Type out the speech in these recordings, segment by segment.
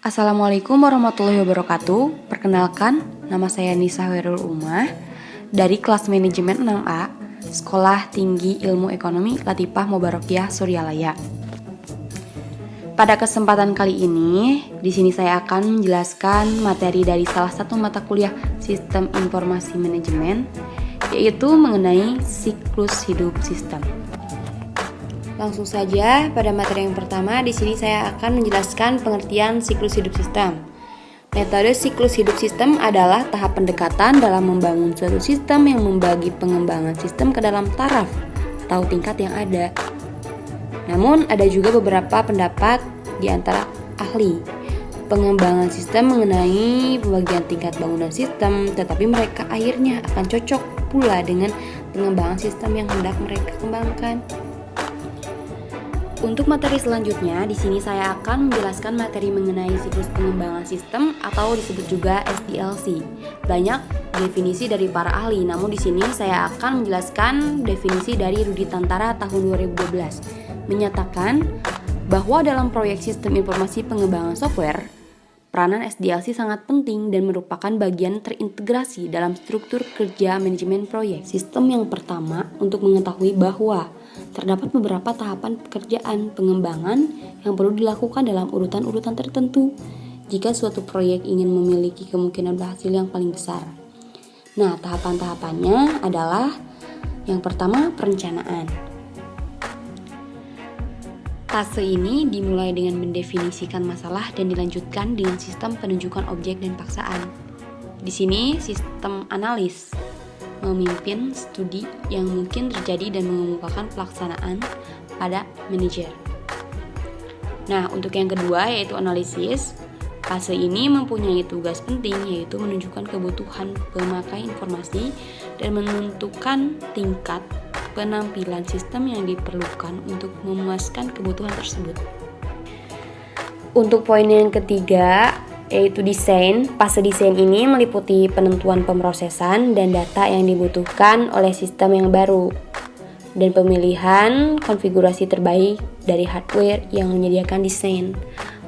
Assalamualaikum warahmatullahi wabarakatuh. Perkenalkan, nama saya Nisa Khairul Umah dari kelas manajemen 6A, Sekolah Tinggi Ilmu Ekonomi Latifah Mubarakiyah Suryalaya. Pada kesempatan kali ini, di sini saya akan menjelaskan materi dari salah satu mata kuliah Sistem Informasi Manajemen, yaitu mengenai siklus hidup sistem. Langsung saja pada materi yang pertama, di sini saya akan menjelaskan pengertian siklus hidup sistem. Metode siklus hidup sistem adalah tahap pendekatan dalam membangun suatu sistem yang membagi pengembangan sistem ke dalam taraf atau tingkat yang ada. Namun ada juga beberapa pendapat di antara ahli pengembangan sistem mengenai pembagian tingkat bangunan sistem, tetapi mereka akhirnya akan cocok pula dengan pengembangan sistem yang hendak mereka kembangkan. Untuk materi selanjutnya, di sini saya akan menjelaskan materi mengenai siklus pengembangan sistem atau disebut juga SDLC. Banyak definisi dari para ahli, namun di sini saya akan menjelaskan definisi dari Rudi Tantara tahun 2012, menyatakan bahwa dalam proyek sistem informasi pengembangan software, peranan SDLC sangat penting dan merupakan bagian terintegrasi dalam struktur kerja manajemen proyek. Sistem yang pertama untuk mengetahui bahwa terdapat beberapa tahapan pekerjaan pengembangan yang perlu dilakukan dalam urutan-urutan tertentu jika suatu proyek ingin memiliki kemungkinan berhasil yang paling besar. Nah, tahapan-tahapannya adalah yang pertama, perencanaan. Fase ini dimulai dengan mendefinisikan masalah dan dilanjutkan dengan sistem penunjukan objek dan paksaan. Di sini, sistem analis memimpin studi yang mungkin terjadi dan mengemukakan pelaksanaan pada manajer. Nah, untuk yang kedua yaitu analisis. Fase ini mempunyai tugas penting yaitu menunjukkan kebutuhan pemakai informasi dan menentukan tingkat penampilan sistem yang diperlukan untuk memuaskan kebutuhan tersebut. Untuk poin yang ketiga yaitu desain. Fase desain ini meliputi penentuan pemrosesan dan data yang dibutuhkan oleh sistem yang baru dan pemilihan konfigurasi terbaik dari hardware yang menyediakan desain.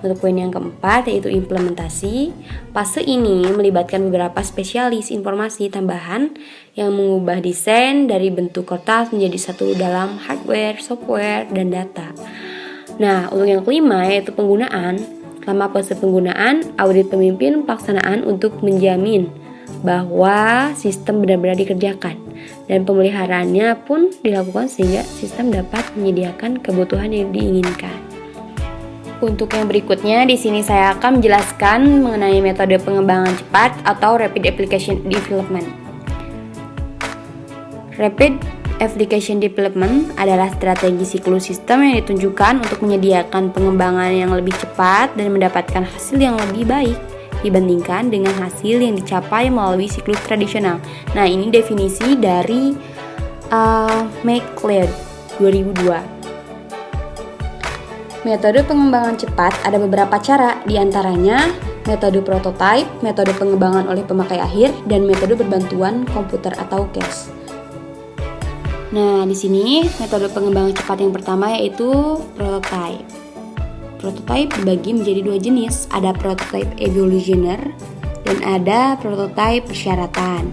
Untuk poin yang keempat yaitu implementasi. Fase ini melibatkan beberapa spesialis informasi tambahan yang mengubah desain dari bentuk kertas menjadi satu dalam hardware, software, dan data. Nah, untuk yang kelima yaitu penggunaan. Selama fase penggunaan, audit pemimpin pelaksanaan untuk menjamin bahwa sistem benar-benar dikerjakan dan pemeliharaannya pun dilakukan sehingga sistem dapat menyediakan kebutuhan yang diinginkan. Untuk yang berikutnya, di sini saya akan menjelaskan mengenai metode pengembangan cepat atau Rapid Application Development. Rapid Application Development adalah strategi siklus sistem yang ditunjukkan untuk menyediakan pengembangan yang lebih cepat dan mendapatkan hasil yang lebih baik dibandingkan dengan hasil yang dicapai melalui siklus tradisional. Nah, ini definisi dari McLeod 2002. Metode pengembangan cepat ada beberapa cara, diantaranya metode prototype, metode pengembangan oleh pemakai akhir, dan metode berbantuan komputer atau CAS. Nah, di sini metode pengembangan cepat yang pertama yaitu prototype. Prototype dibagi menjadi dua jenis, ada prototype evolutioner dan ada prototype persyaratan.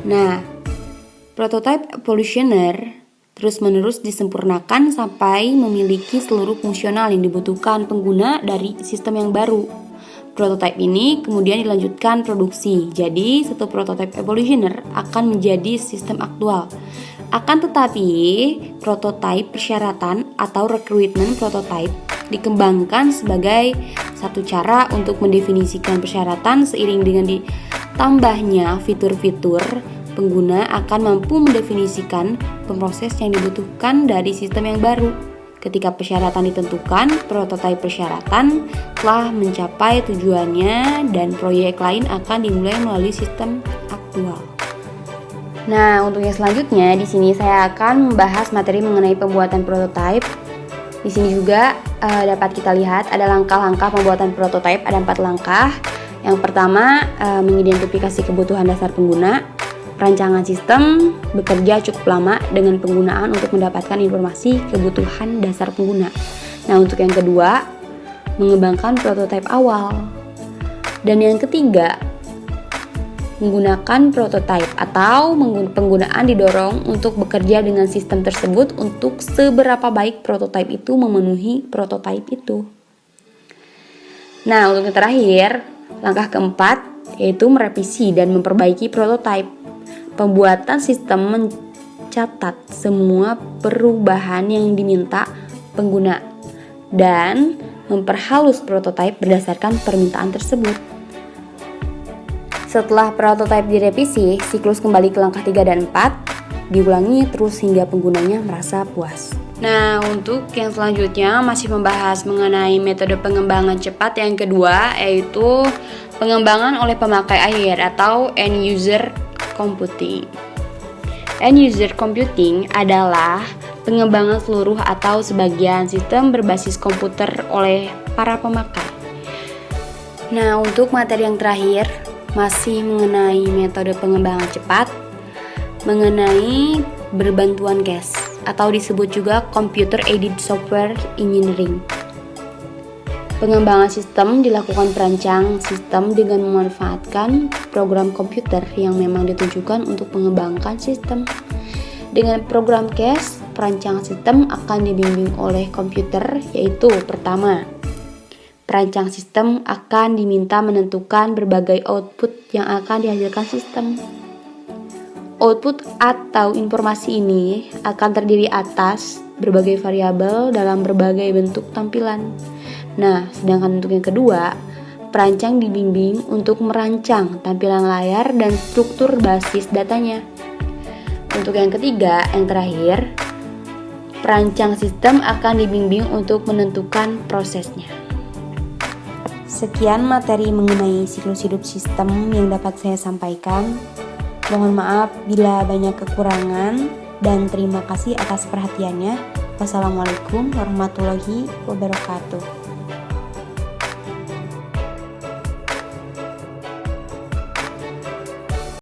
Nah, prototype evolutioner terus-menerus disempurnakan sampai memiliki seluruh fungsional yang dibutuhkan pengguna dari sistem yang baru. Prototipe ini kemudian dilanjutkan produksi. Jadi, satu prototipe evolutioner akan menjadi sistem aktual. Akan tetapi, prototipe persyaratan atau recruitment prototype dikembangkan sebagai satu cara untuk mendefinisikan persyaratan seiring dengan ditambahnya fitur-fitur. Pengguna akan mampu mendefinisikan pemroses yang dibutuhkan dari sistem yang baru. Ketika persyaratan ditentukan, prototipe persyaratan telah mencapai tujuannya dan proyek lain akan dimulai melalui sistem aktual. Nah, untuk yang selanjutnya, di sini saya akan membahas materi mengenai pembuatan prototipe. Di sini juga dapat kita lihat ada langkah-langkah pembuatan prototipe, ada 4 langkah. Yang pertama, mengidentifikasi kebutuhan dasar pengguna. Rancangan sistem bekerja cukup lama dengan penggunaan untuk mendapatkan informasi kebutuhan dasar pengguna. Nah, untuk yang kedua, mengembangkan prototipe awal. Dan yang ketiga, menggunakan prototipe atau penggunaan didorong untuk bekerja dengan sistem tersebut untuk seberapa baik prototipe itu memenuhi prototipe itu. Nah, untuk yang terakhir, langkah keempat yaitu merevisi dan memperbaiki prototipe. Pembuatan sistem mencatat semua perubahan yang diminta pengguna dan memperhalus prototipe berdasarkan permintaan tersebut. Setelah prototipe direvisi, siklus kembali ke langkah 3 dan 4 diulangi terus hingga penggunanya merasa puas. Nah, untuk yang selanjutnya masih membahas mengenai metode pengembangan cepat yang kedua, yaitu pengembangan oleh pemakai akhir atau end user computing. End user computing adalah pengembangan seluruh atau sebagian sistem berbasis komputer oleh para pemakai. Nah, untuk materi yang terakhir masih mengenai metode pengembangan cepat, mengenai berbantuan CASE atau disebut juga Computer Aided Software Engineering. Pengembangan sistem dilakukan perancang sistem dengan memanfaatkan program komputer yang memang ditujukan untuk mengembangkan sistem. Dengan program CASE, perancang sistem akan dibimbing oleh komputer, yaitu pertama, perancang sistem akan diminta menentukan berbagai output yang akan dihasilkan sistem. Output atau informasi ini akan terdiri atas berbagai variabel dalam berbagai bentuk tampilan. Nah, sedangkan untuk yang kedua, perancang dibimbing untuk merancang tampilan layar dan struktur basis datanya. Untuk yang ketiga, yang terakhir, perancang sistem akan dibimbing untuk menentukan prosesnya. Sekian materi mengenai siklus hidup sistem yang dapat saya sampaikan. Mohon maaf bila banyak kekurangan dan terima kasih atas perhatiannya. Wassalamualaikum warahmatullahi wabarakatuh.